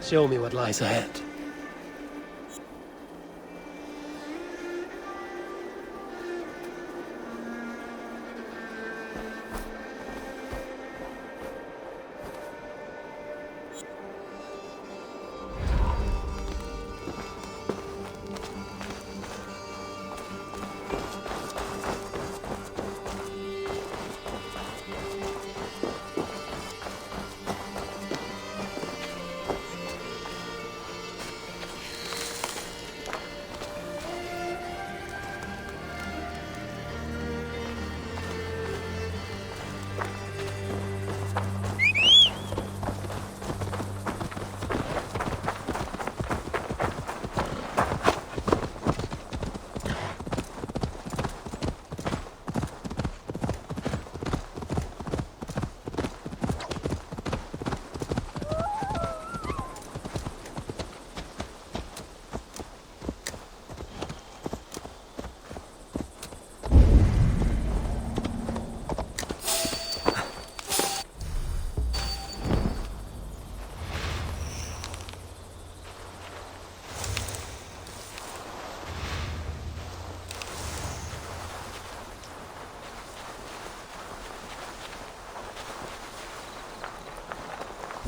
Show me what lies ahead.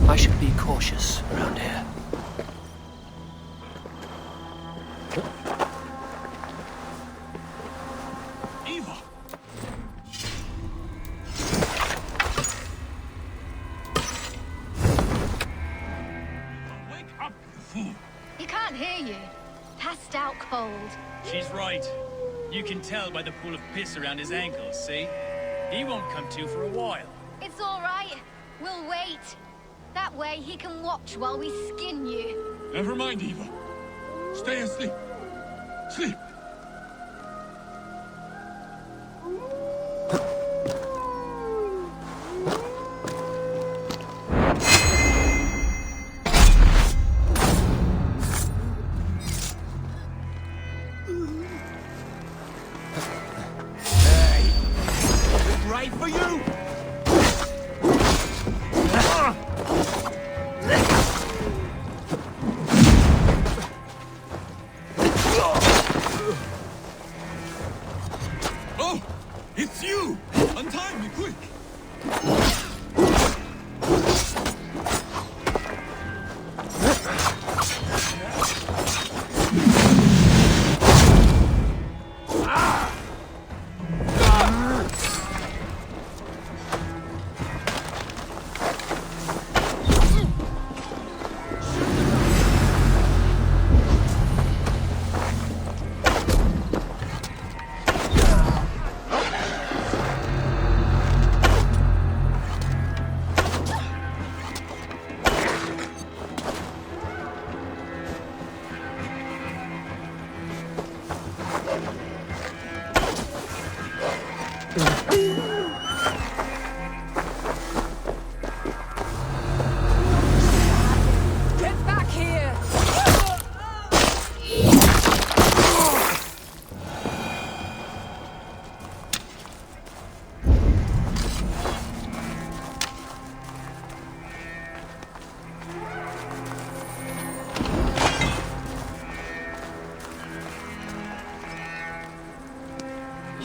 I should be cautious around here. Eva! Wake up, you fool! He can't hear you. Passed out cold. She's right. You can tell by the pool of piss around his ankles, see? He won't come to for a while. It's all right. We'll wait. That way he can watch while we skin you. Never mind, Eva. Stay asleep. Sleep. Right for you!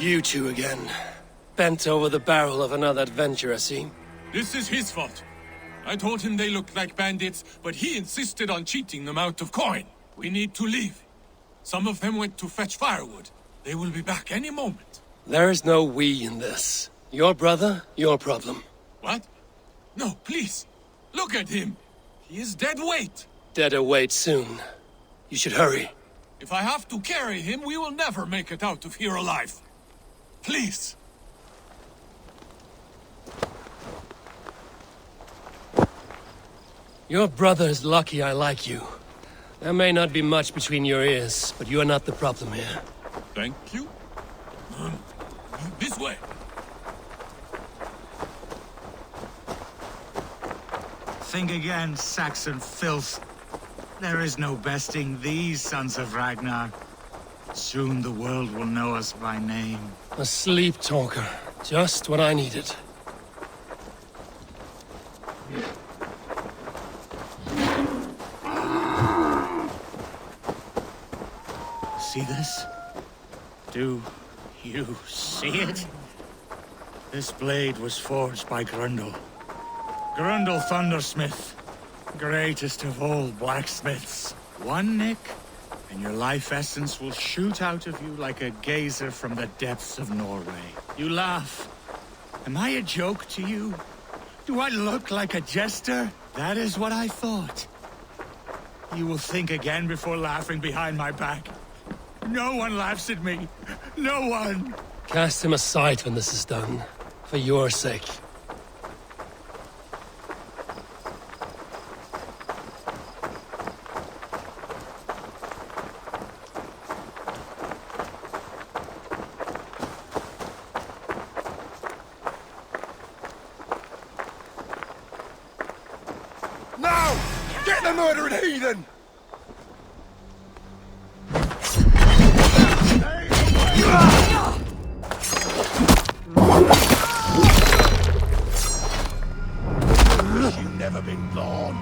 You two again. Bent over the barrel of another adventure, I see. This is his fault. I told him they looked like bandits, but he insisted on cheating them out of coin. We need to leave. Some of them went to fetch firewood. They will be back any moment. There is no we in this. Your brother, your problem. What? No, please. Look at him. He is dead weight. Deader wait soon. You should hurry. If I have to carry him, we will never make it out of here alive. Please. Your brother is lucky I like you. There may not be much between your ears, but you are not the problem here. Thank you. This way. Think again, Saxon filth. There is no besting these sons of Ragnar. Soon the world will know us by name. A sleep talker. Just what I needed. See this? Do you see it? This blade was forged by Grundle. Grundle Thundersmith. Greatest of all blacksmiths. One nick, and your life essence will shoot out of you like a geyser from the depths of Norway. You laugh. Am I a joke to you? Do I look like a jester? That is what I thought. You will think again before laughing behind my back. No one laughs at me. No one. Cast him aside when this is done. For your sake. Now! Get the murdering heathen! You've never been born.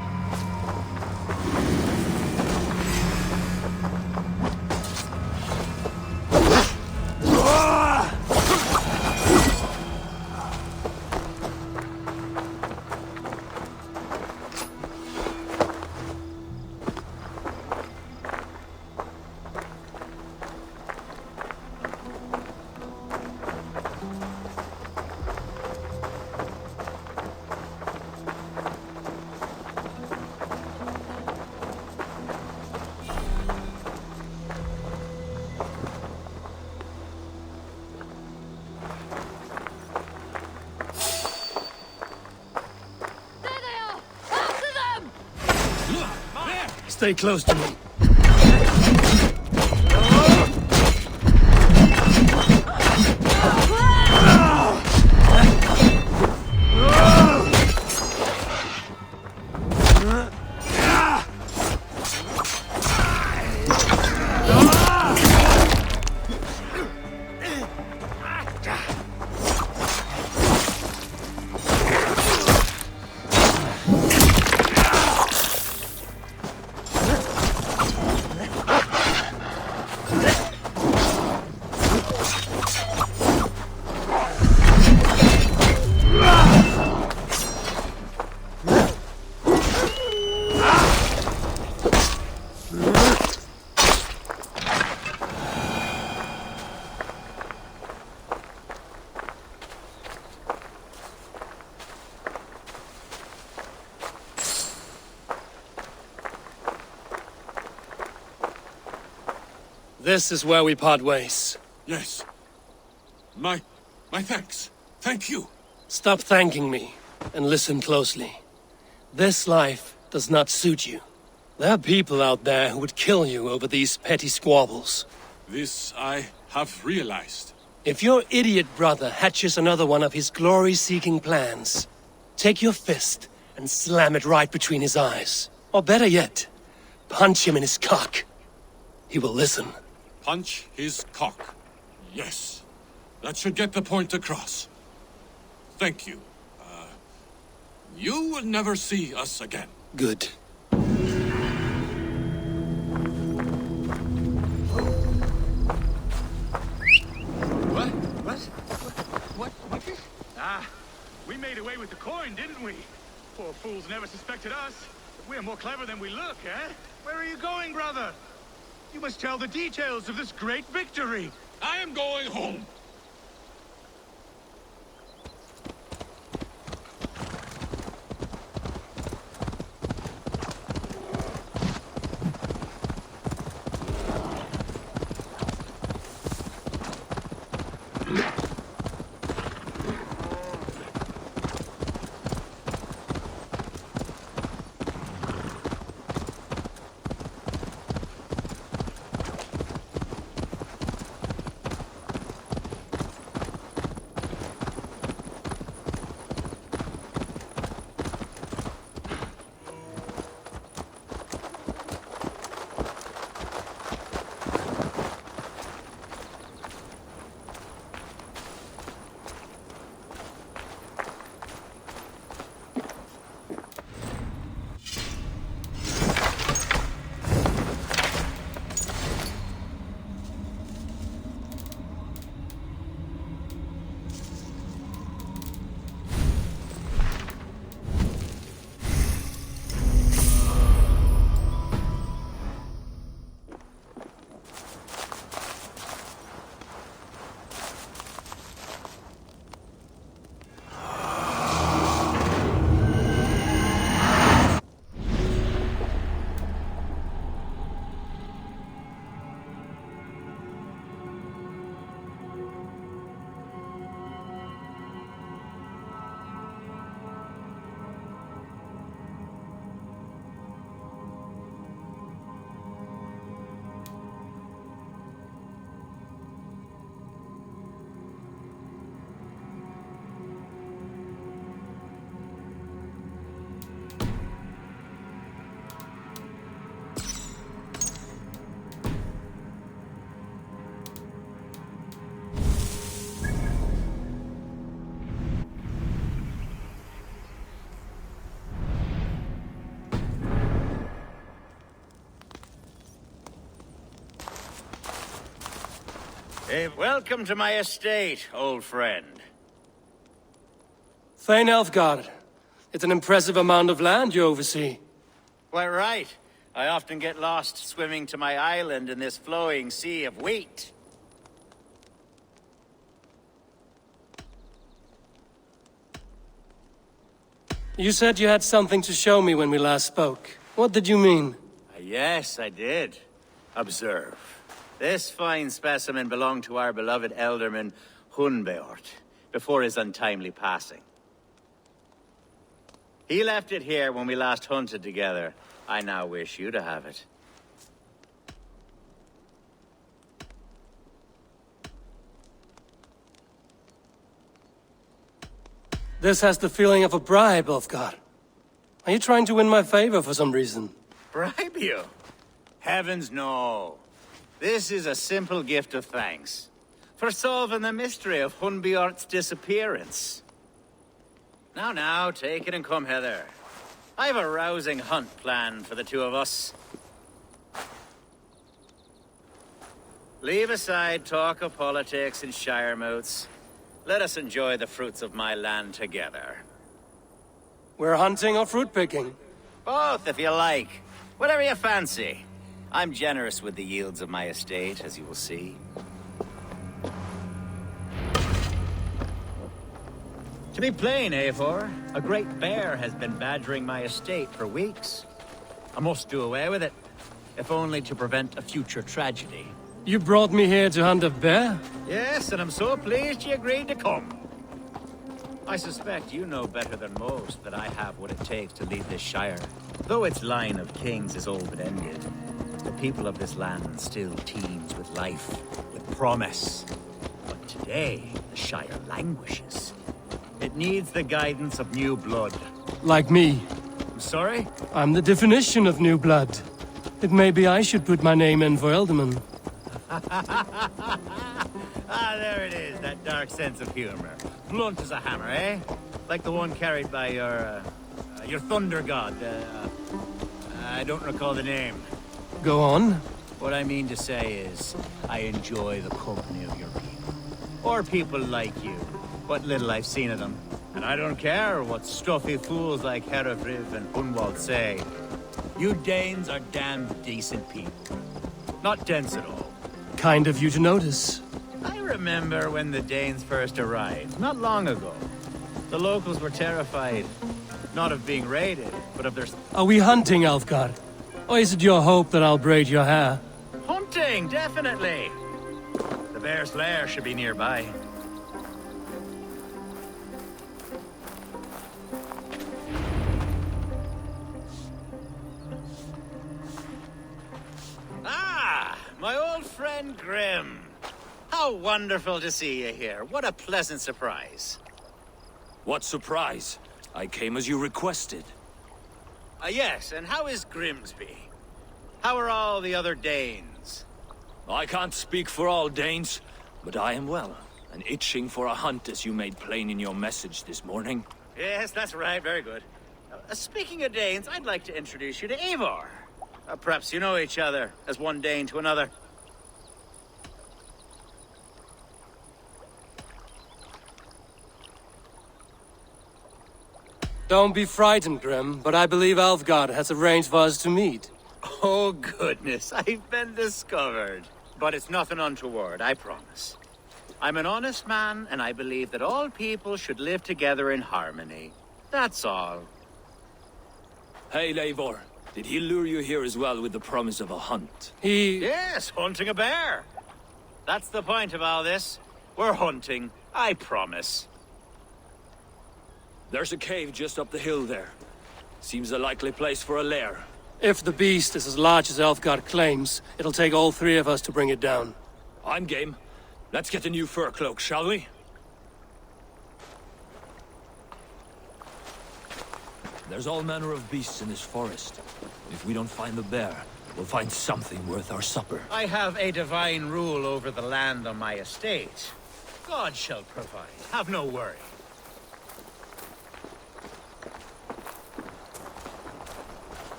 There they are! After them! Stay close to me. This is where we part ways. Yes. My thanks. Thank you. Stop thanking me, and listen closely. This life does not suit you. There are people out there who would kill you over these petty squabbles. This I have realized. If your idiot brother hatches another one of his glory-seeking plans, take your fist and slam it right between his eyes. Or better yet, punch him in his cock. He will listen. Punch his cock. Yes. That should get the point across. Thank you. You will never see us again. Good. What? coin, didn't we? Poor fools never suspected us. We're more clever than we look, eh? Where are you going, brother? You must tell the details of this great victory. I am going home. Hey, welcome to my estate, old friend. Thane Elfgard. It's an impressive amount of land you oversee. Quite right. I often get lost swimming to my island in this flowing sea of wheat. You said you had something to show me when we last spoke. What did you mean? Yes, I did. Observe. This fine specimen belonged to our beloved elderman, Hunbeort, before his untimely passing. He left it here when we last hunted together. I now wish you to have it. This has the feeling of a bribe, Ulfgar. Are you trying to win my favor for some reason? Bribe you? Heavens no. This is a simple gift of thanks for solving the mystery of Hunbeort's disappearance. Now, take it and come hither. I've a rousing hunt planned for the two of us. Leave aside talk of politics and shire moats. Let us enjoy the fruits of my land together. We're hunting or fruit picking? Both, if you like. Whatever you fancy. I'm generous with the yields of my estate, as you will see. To be plain, Eivor, a great bear has been badgering my estate for weeks. I must do away with it, if only to prevent a future tragedy. You brought me here to hunt a bear? Yes, and I'm so pleased you agreed to come. I suspect you know better than most that I have what it takes to lead this shire. Though its line of kings is old and ended, the people of this land still teems with life, with promise. But today, the shire languishes. It needs the guidance of new blood. Like me. I'm sorry? I'm the definition of new blood. It may be I should put my name in for Elderman. Ah, there it is, that dark sense of humor. Blunt as a hammer, eh? Like the one carried by your thunder god. I don't recall the name. Go on. What I mean to say is, I enjoy the company of your people. Or people like you. What little I've seen of them. And And I don't care what stuffy fools like Herefriv and Gunwald say. You Danes are damned decent people. Not dense at all. Kind of you to notice. I remember when the Danes first arrived, not long ago. The locals were terrified. Not of being raided, but of their... Are we hunting, Alfgar? Or is it your hope that I'll braid your hair? Hunting, definitely! The bear's lair should be nearby. Ah, my old friend Grim. How wonderful to see you here. What a pleasant surprise. What surprise? I came as you requested. Yes, and how is Grimsby? How are all the other Danes? I can't speak for all Danes, but I am well, and itching for a hunt as you made plain in your message this morning. Yes, that's right. Very good. Speaking of Danes, I'd like to introduce you to Eivor. Perhaps you know each other, as one Dane to another. Don't be frightened, Grim, but I believe Alfgar has arranged for us to meet. Oh, goodness, I've been discovered. But it's nothing untoward, I promise. I'm an honest man, and I believe that all people should live together in harmony. That's all. Hey, Eivor. Did he lure you here as well with the promise of a hunt? Yes, hunting a bear. That's the point of all this. We're hunting, I promise. There's a cave just up the hill there. Seems a likely place for a lair. If the beast is as large as Alfgar claims, it'll take all three of us to bring it down. I'm game. Let's get a new fur cloak, shall we? There's all manner of beasts in this forest. If we don't find the bear, we'll find something worth our supper. I have a divine rule over the land on my estate. God shall provide. Have no worry.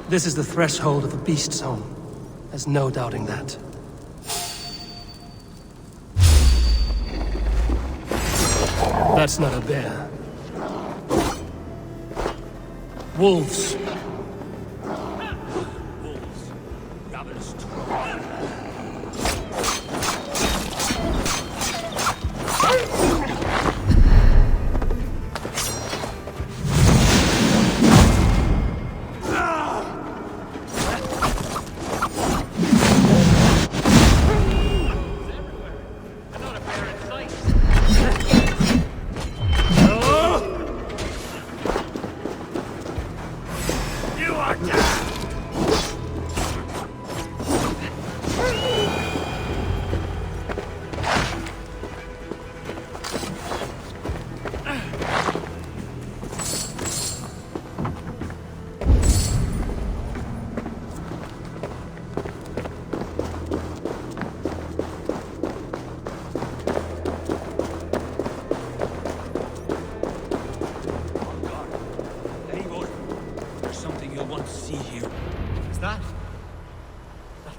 This is the threshold of the beast's home. There's no doubting that. That's not a bear. Wolves. Wolves. Ravenous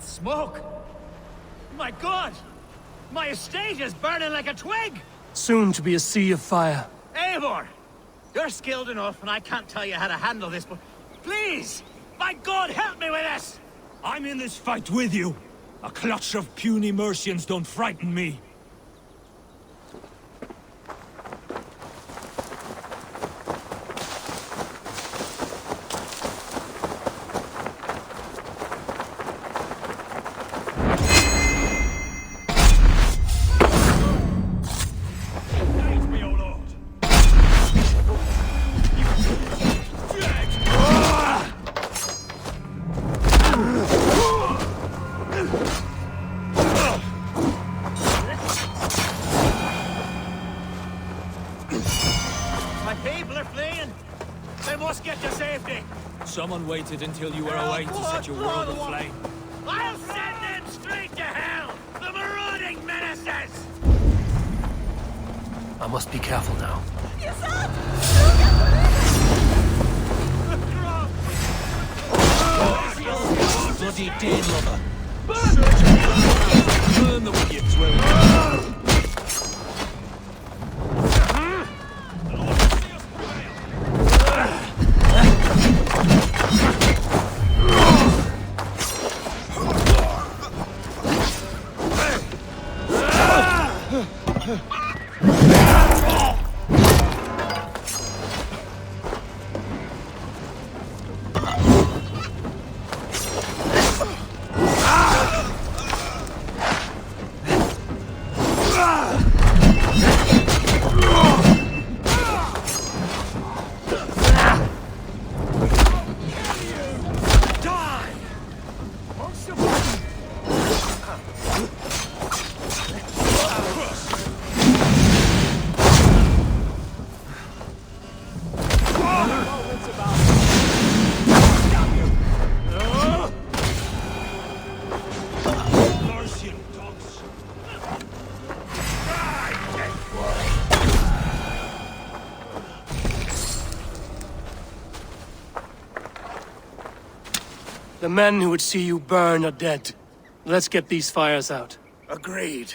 Smoke! My God! My estate is burning like a twig! Soon to be a sea of fire. Eivor! You're skilled enough, and I can't tell you how to handle this, but please! My God, help me with this! I'm in this fight with you. A clutch of puny Mercians don't frighten me. Someone waited until you were away to set your world aflame. I'll send them straight to hell! The marauding menaces! I must be careful now. Bloody Dane lover. Burn the wicked dwelling. The men who would see you burn are dead. Let's get these fires out. Agreed.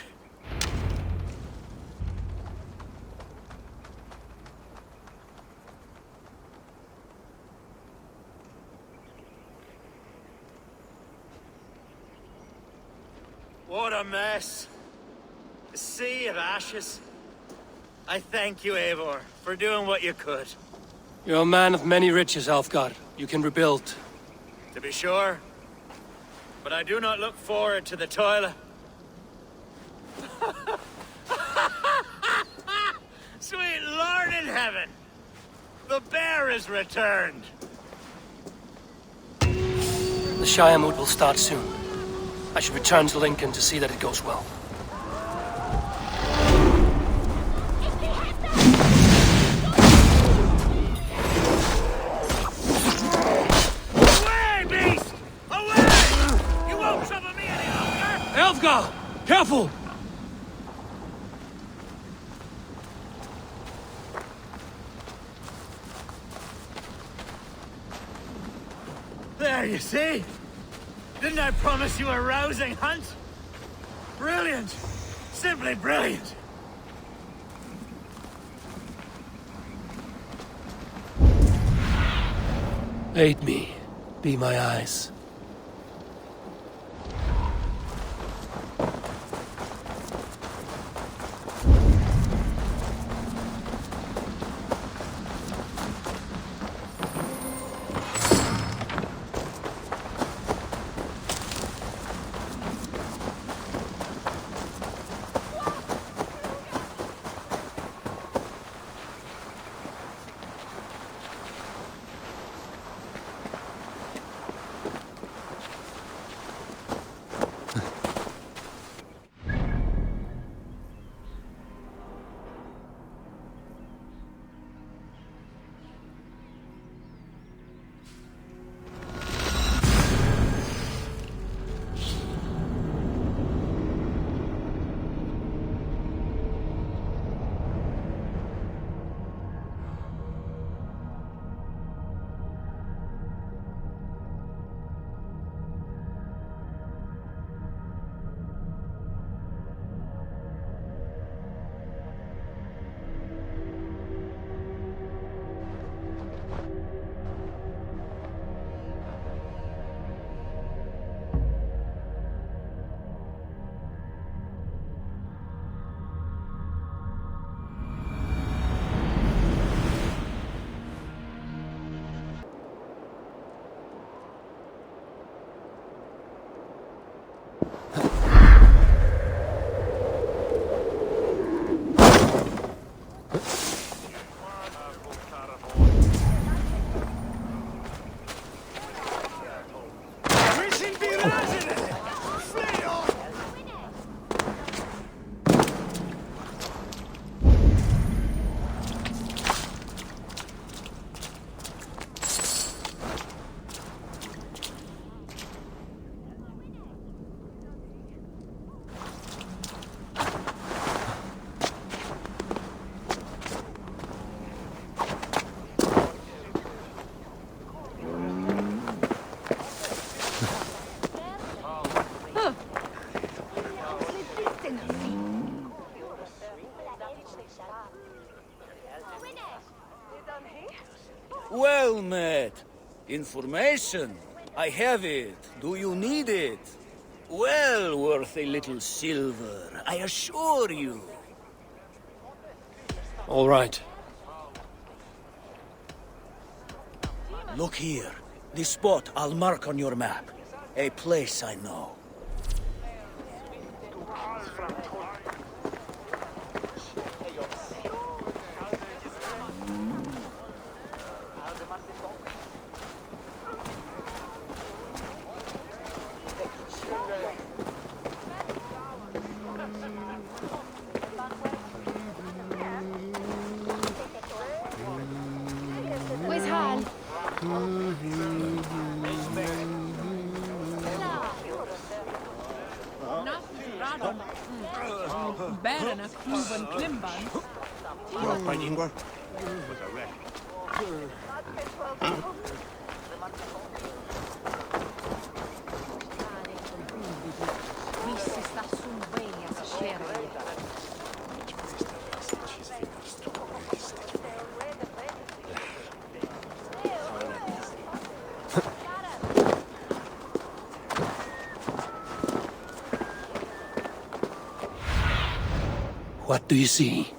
What a mess. A sea of ashes. I thank you, Eivor, for doing what you could. You're a man of many riches, Alfgar. You can rebuild. To be sure. But I do not look forward to the toil. Sweet Lord in heaven! The bear is returned! The Shire moot will start soon. I should return to Lincoln to see that it goes well. Away, beast! Away! You won't trouble me any longer! Alfgar! Careful! There, you see? Didn't I promise you a rousing hunt? Brilliant! Simply brilliant! Aid me. Be my eyes. Information? I have it. Do you need it? Well worth a little silver, I assure you. All right. Look here. This spot I'll mark on your map. A place I know. Where's Hal? Bären är kluven klimban. Missi sta sun vejas kärlek. What do you see?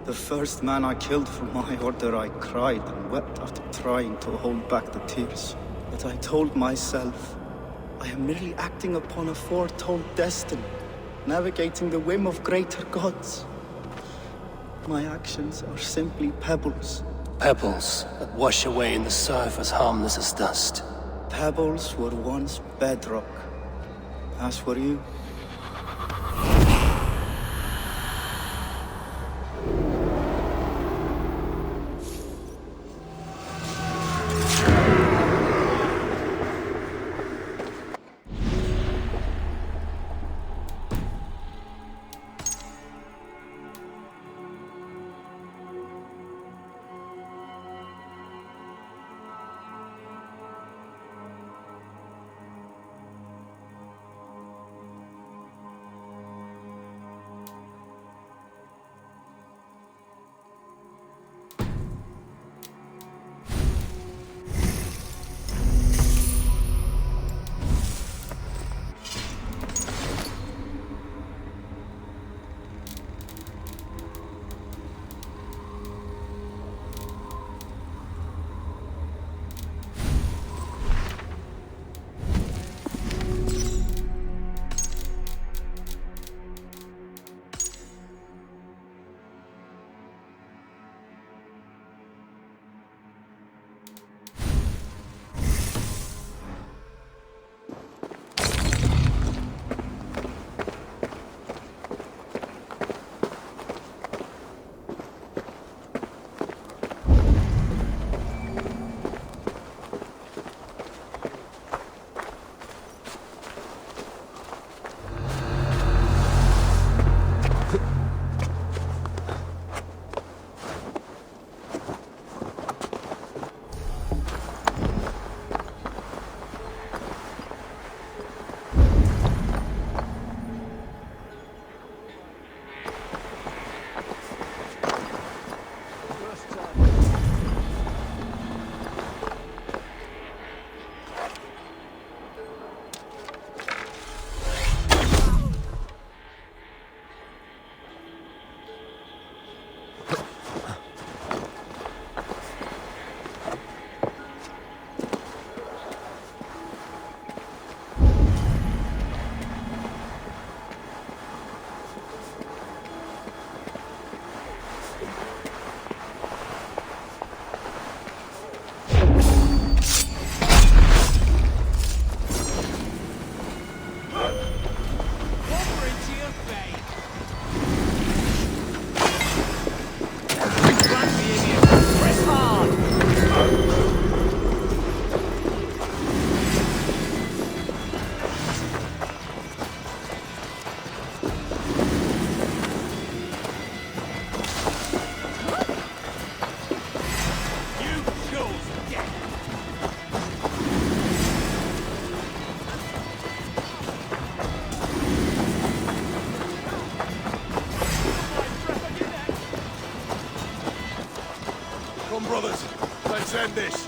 The first man I killed for my order, I cried and wept after trying to hold back the tears. But I told myself, I am merely acting upon a foretold destiny, navigating the whim of greater gods. My actions are simply pebbles. Pebbles that wash away in the surf as harmless as dust. Pebbles were once bedrock, as were you. Come, brothers. Let's end this.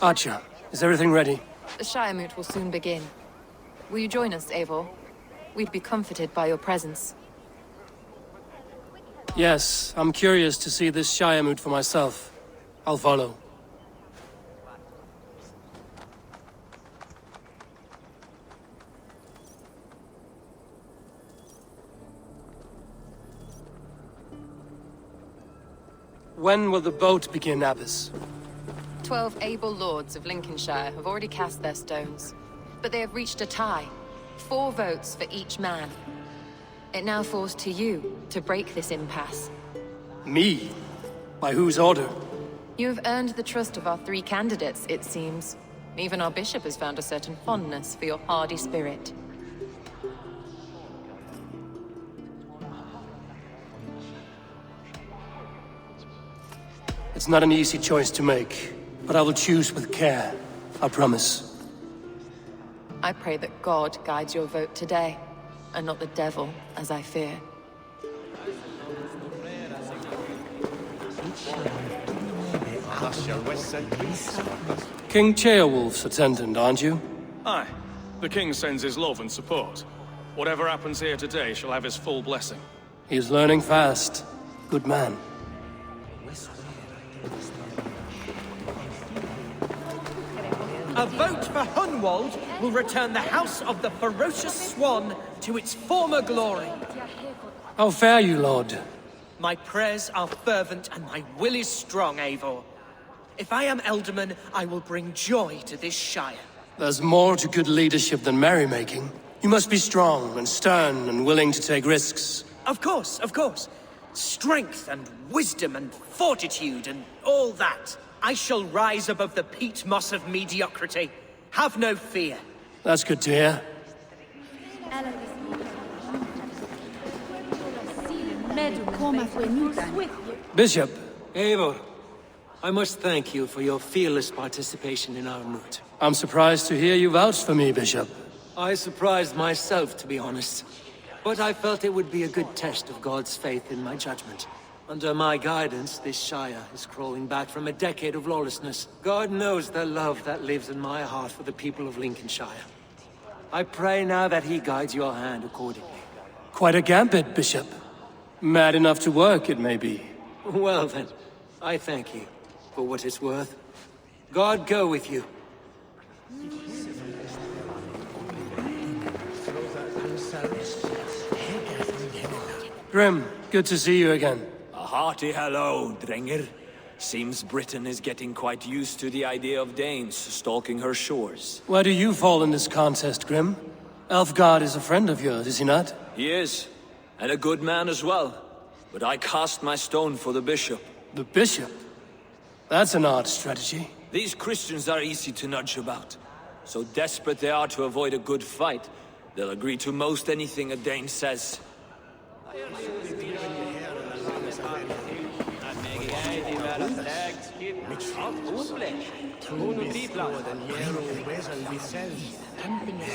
Archer, is everything ready? The Shiremoot will soon begin. Will you join us, Eivor? We'd be comforted by your presence. Yes, I'm curious to see this Shiremoot for myself. I'll follow. When will the boat begin, Abbess? 12 able lords of Lincolnshire have already cast their stones, but they have reached a tie. 4 votes for each man. It now falls to you to break this impasse. Me? By whose order? You have earned the trust of our 3 candidates, it seems. Even our bishop has found a certain fondness for your hardy spirit. It's not an easy choice to make, but I will choose with care. I promise. I pray that God guides your vote today, and not the devil, as I fear. King Ceolwulf's attendant, aren't you? Aye. The king sends his love and support. Whatever happens here today shall have his full blessing. He's learning fast. Good man. A vote for Hunwald will return the House of the Ferocious Swan to its former glory. How fare you, Lord? My prayers are fervent and my will is strong, Eivor. If I am Elderman, I will bring joy to this Shire. There's more to good leadership than merrymaking. You must be strong and stern and willing to take risks. Of course, of course. Strength and wisdom and fortitude and all that. I shall rise above the peat moss of mediocrity. Have no fear. That's good to hear. Bishop. Eivor, I must thank you for your fearless participation in our moot. I'm surprised to hear you vouch for me, Bishop. I surprised myself, to be honest. But I felt it would be a good test of God's faith in my judgment. Under my guidance, this Shire is crawling back from a decade of lawlessness. God knows the love that lives in my heart for the people of Lincolnshire. I pray now that he guides your hand accordingly. Quite a gambit, Bishop. Mad enough to work, it may be. Well then, I thank you for what it's worth. God go with you. Grim, good to see you again. A hearty hello, Drenger. Seems Britain is getting quite used to the idea of Danes stalking her shores. Where do you fall in this contest, Grim? Elfgard is a friend of yours, is he not? He is, and a good man as well. But I cast my stone for the bishop. The bishop? That's an odd strategy. These Christians are easy to nudge about. So desperate they are to avoid a good fight, they'll agree to most anything a Dane says.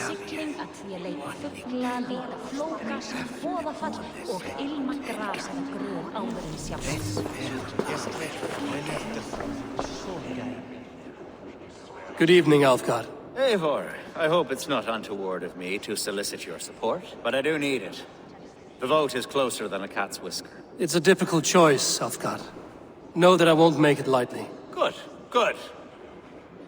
Sigling að því að leita fugla, líta flóka sem boðafall og ilmagras eða gröf áðurinn sjálfs. Good evening, Alfgard. Eivor, I hope it's not untoward of me to solicit your support, but I do need it. The vote is closer than a cat's whisker. It's a difficult choice, Alfgard. Know that I won't make it lightly. Good, good.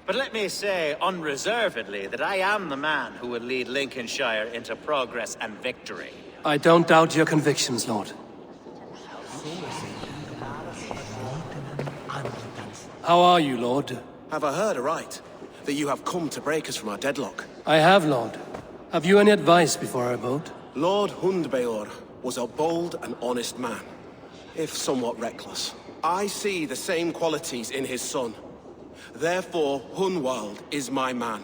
But let me say unreservedly that I am the man who will lead Lincolnshire into progress and victory. I don't doubt your convictions, Lord. How are you, Lord? Have I heard aright? That you have come to break us from our deadlock? I have, Lord. Have you any advice before our vote? Lord Hundbeor was a bold and honest man, if somewhat reckless. I see the same qualities in his son. Therefore, Hunwald is my man.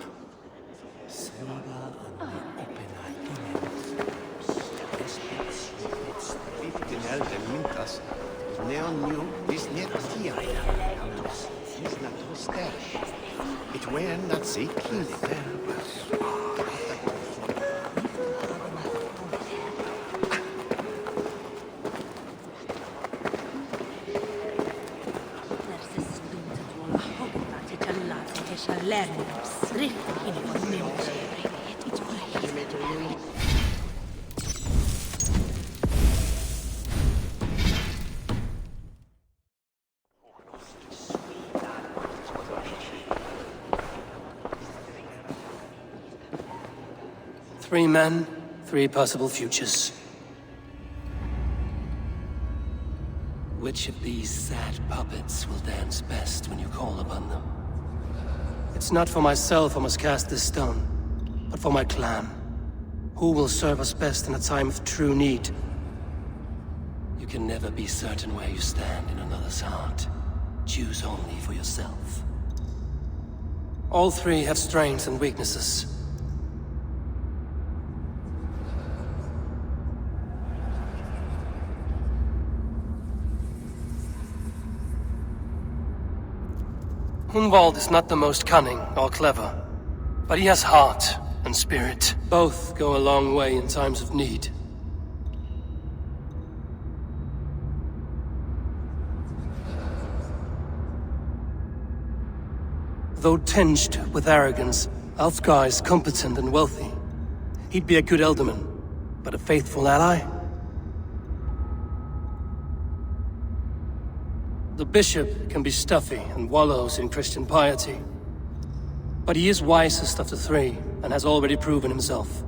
Three men, three possible futures. Which of these sad puppets will dance best when you call upon them? It's not for myself I must cast this stone, but for my clan. Who will serve us best in a time of true need? You can never be certain where you stand in another's heart. Choose only for yourself. All three have strengths and weaknesses. Hunwald is not the most cunning or clever, but he has heart and spirit. Both go a long way in times of need. Though tinged with arrogance, Alfgar is competent and wealthy. He'd be a good Elderman, but a faithful ally? The bishop can be stuffy and wallows in Christian piety. But he is wisest of the three, and has already proven himself.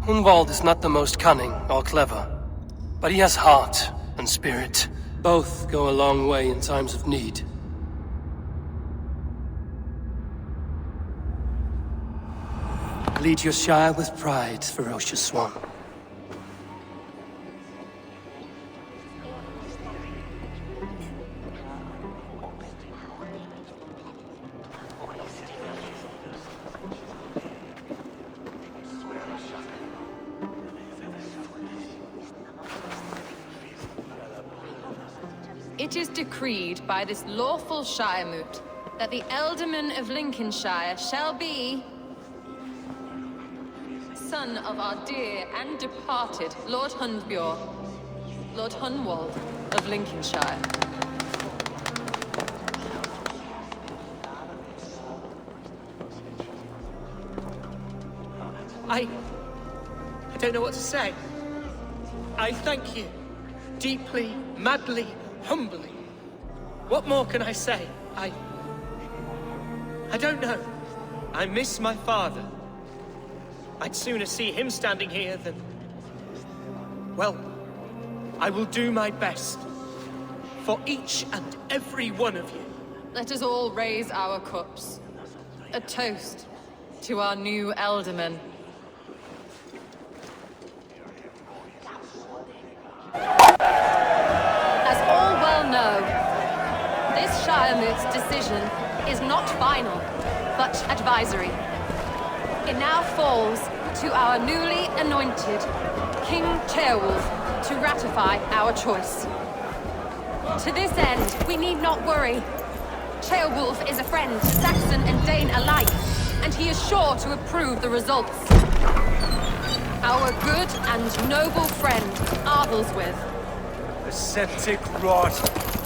Hunwald is not the most cunning or clever, but he has heart and spirit. Both go a long way in times of need. Lead your Shire with pride, ferocious swan. It is decreed by this lawful Shiremoot that the Ealdorman of Lincolnshire shall be son of our dear and departed Lord Hundbeor, Lord Hunwald of Lincolnshire. I don't know what to say. I thank you. Deeply, madly, humbly. What more can I say? I don't know. I miss my father. I'd sooner see him standing here than... Well, I will do my best. For each and every one of you. Let us all raise our cups. A toast to our new Ealdorman. As all well know, this Shiremoot's decision is not final, but advisory. It now falls to our newly anointed King Ceolwulf to ratify our choice. To this end, we need not worry. Ceolwulf is a friend to Saxon and Dane alike, and he is sure to approve the results. Our good and noble friend, Ardleswith. The septic rot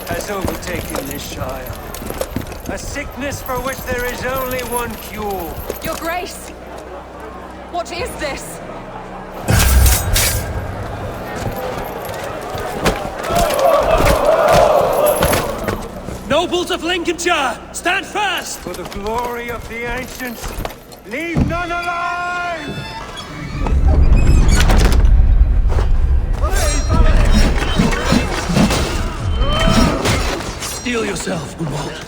has overtaken this Shire. A sickness for which there is only one cure. Your Grace! What is this? Nobles of Lincolnshire, stand fast! For the glory of the ancients, leave none alive! Steel yourself, Unwald.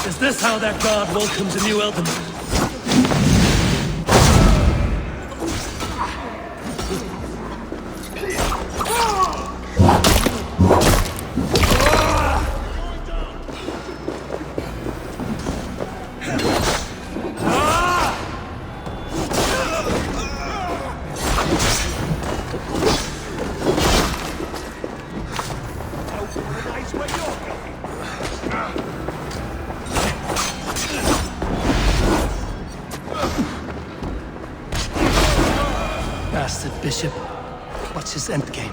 Is this how that guard welcomes a new Elderman? Bastard bishop. What's his endgame?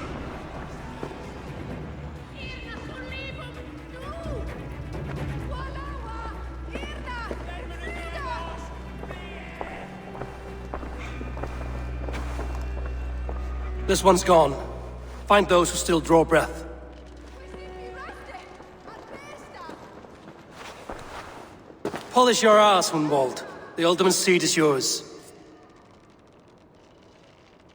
This one's gone. Find those who still draw breath. Polish your ass, Unwald. The Alderman's seat is yours.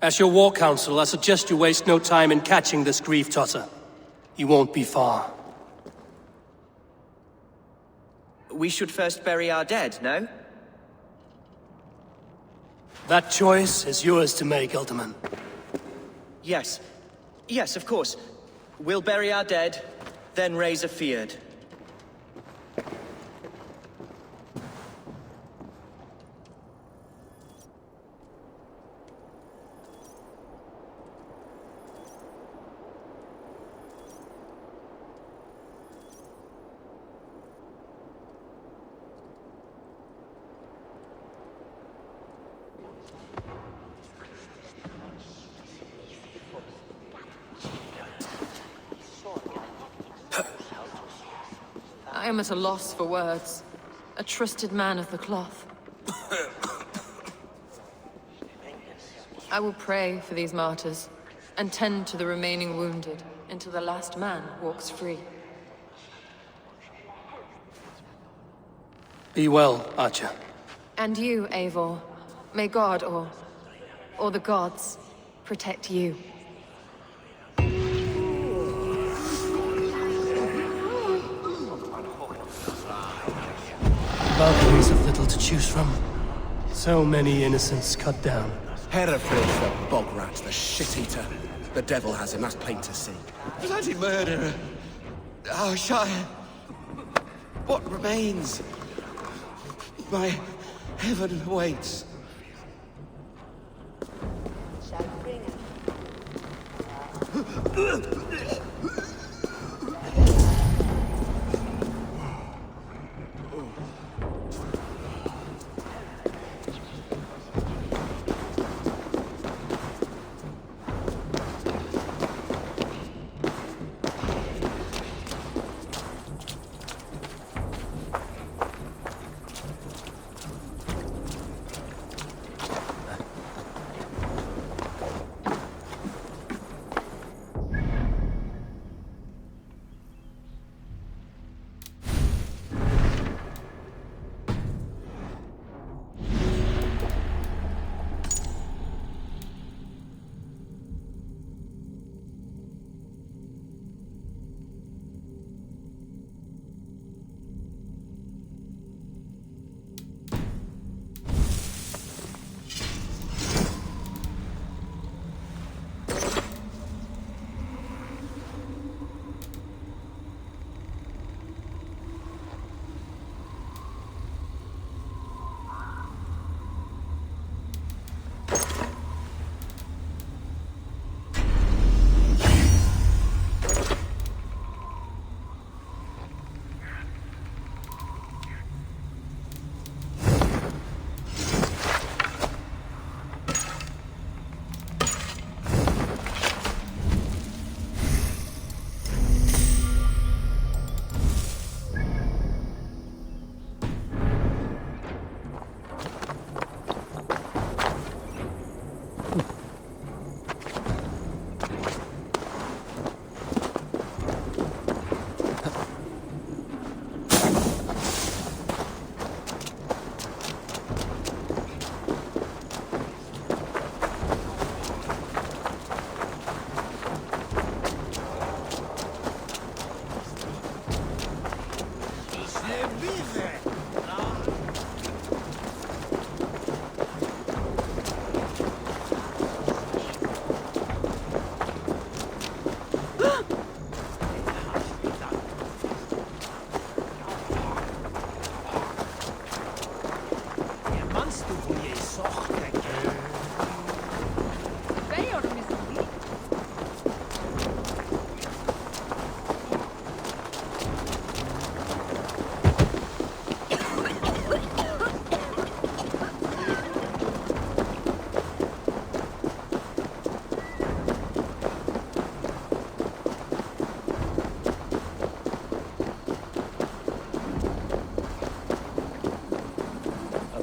As your war council, I suggest you waste no time in catching this grief tosser. He won't be far. We should first bury our dead, no? That choice is yours to make, Alderman. Yes. Yes, of course. We'll bury our dead, then raise a feared. I am at a loss for words. A trusted man of the cloth. I will pray for these martyrs, and tend to the remaining wounded, until the last man walks free. Be well, Archer. And you, Eivor. May God, or the gods, protect you. Valkyries have little to choose from. So many innocents cut down. Hereford, the bog rat, the shit-eater. The devil has him, that's plain to see. Bloody murderer! Our Shire! What remains? My heaven awaits.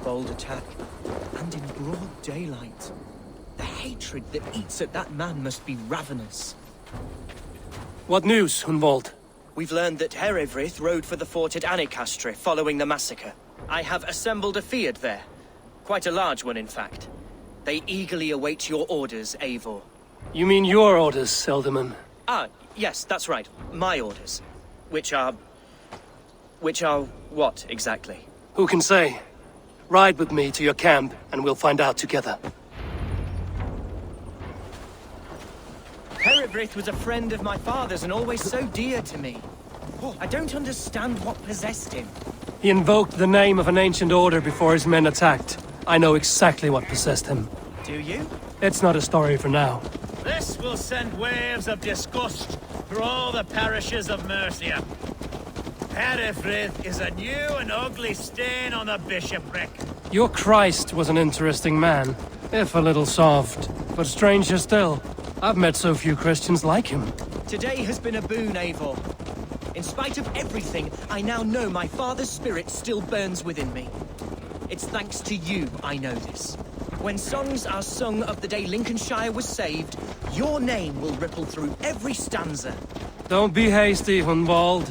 Bold attack, and in broad daylight. The hatred that eats at that man must be ravenous. What news, Hunwald? We've learned that Herewrith rode for the fort at Annikastre following the massacre. I have assembled a field there. Quite a large one, in fact. They eagerly await your orders, Eivor. You mean your orders, Elderman? Ah, yes, that's right. My orders. Which are what, exactly? Who can say? Ride with me to your camp, and we'll find out together. Herewrith was a friend of my father's and always so dear to me. I don't understand what possessed him. He invoked the name of an ancient order before his men attacked. I know exactly what possessed him. Do you? It's not a story for now. This will send waves of disgust through all the parishes of Mercia. Herewrith is a new and ugly stain on the bishopric. Your Christ was an interesting man, if a little soft. But stranger still, I've met so few Christians like him. Today has been a boon, Eivor. In spite of everything, I now know my father's spirit still burns within me. It's thanks to you I know this. When songs are sung of the day Lincolnshire was saved, your name will ripple through every stanza. Don't be hasty, Hunwald.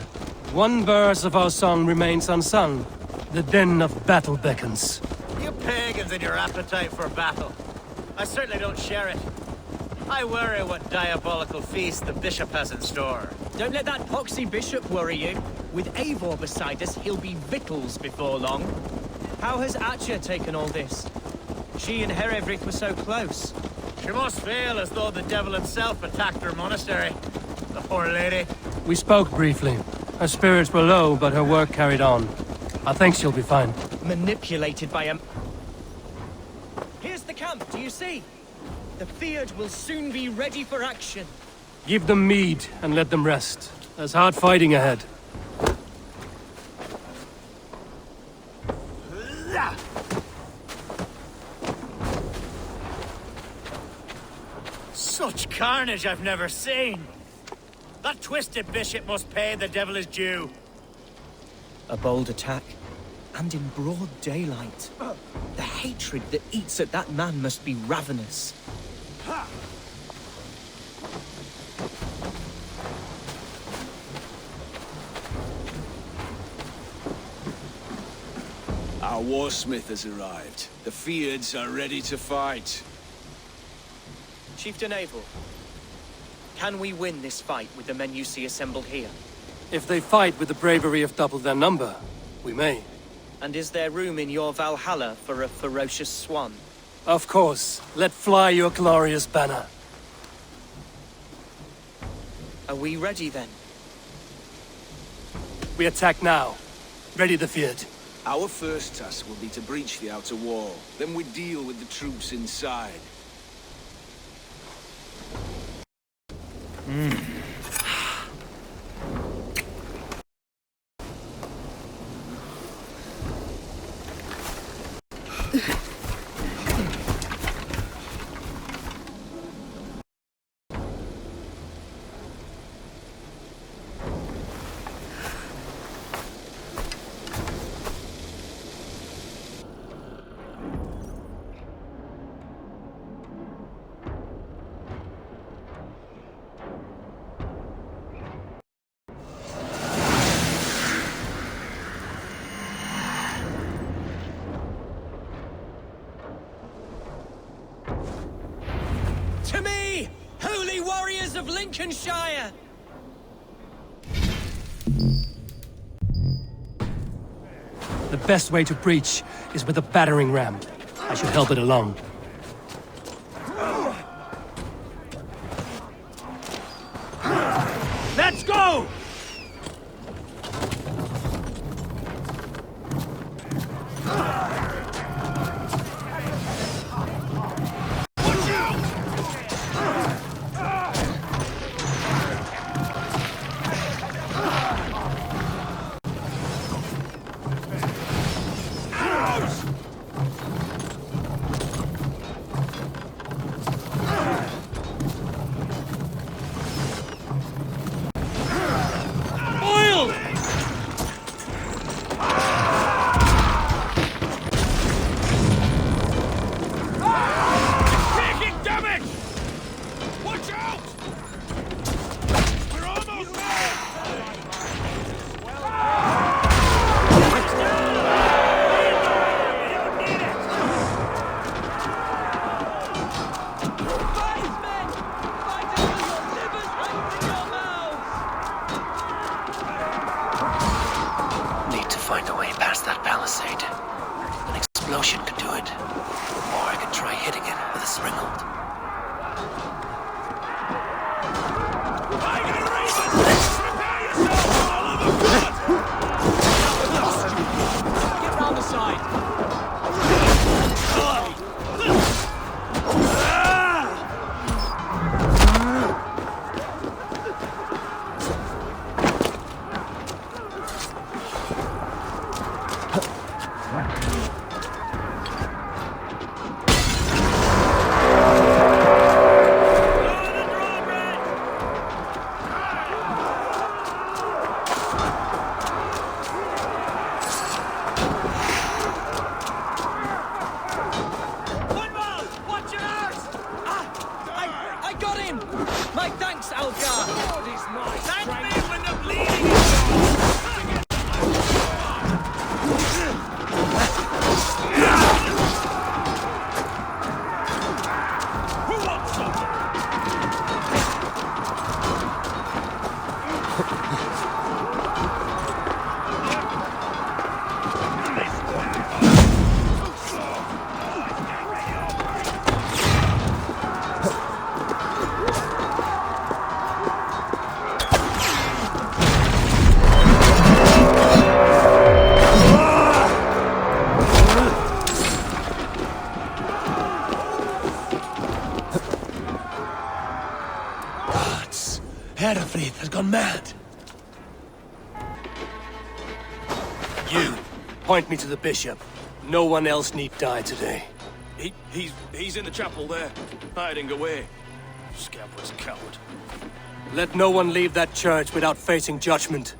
One verse of our song remains unsung. The din of battle beckons. You pagans and your appetite for battle. I certainly don't share it. I worry what diabolical feast the bishop has in store. Don't let that poxy bishop worry you. With Eivor beside us, he'll be victuals before long. How has Atya taken all this? She and Herewrith were so close. She must feel as though the devil himself attacked her monastery. The poor lady. We spoke briefly. Her spirits were low, but her work carried on. I think she'll be fine. Manipulated by a... Here's the camp, do you see? The Fyrd will soon be ready for action. Give them mead and let them rest. There's hard fighting ahead. Such carnage I've never seen. That twisted bishop must pay the devil his due. A bold attack, and in broad daylight. The hatred that eats at that man must be ravenous. Our warsmith has arrived. The Fyrds are ready to fight. Chieftain Eivor, can we win this fight with the men you see assembled here? If they fight with the bravery of double their number, we may. And is there room in your Valhalla for a ferocious swan? Of course. Let fly your glorious banner. Are we ready then? We attack now. Ready the Fyrd. Our first task will be to breach the outer wall. Then we deal with the troops inside. To me, holy warriors of Lincolnshire! The best way to breach is with a battering ram. I should help it along. Let's go! Find a way past that palisade. An explosion could do it. Or I could try hitting it with a springhold. Get round the side. Herefrith has gone mad. You, point me to the bishop. No one else need die today. He's in the chapel there, hiding away. Scamper's coward. Let no one leave that church without facing judgment.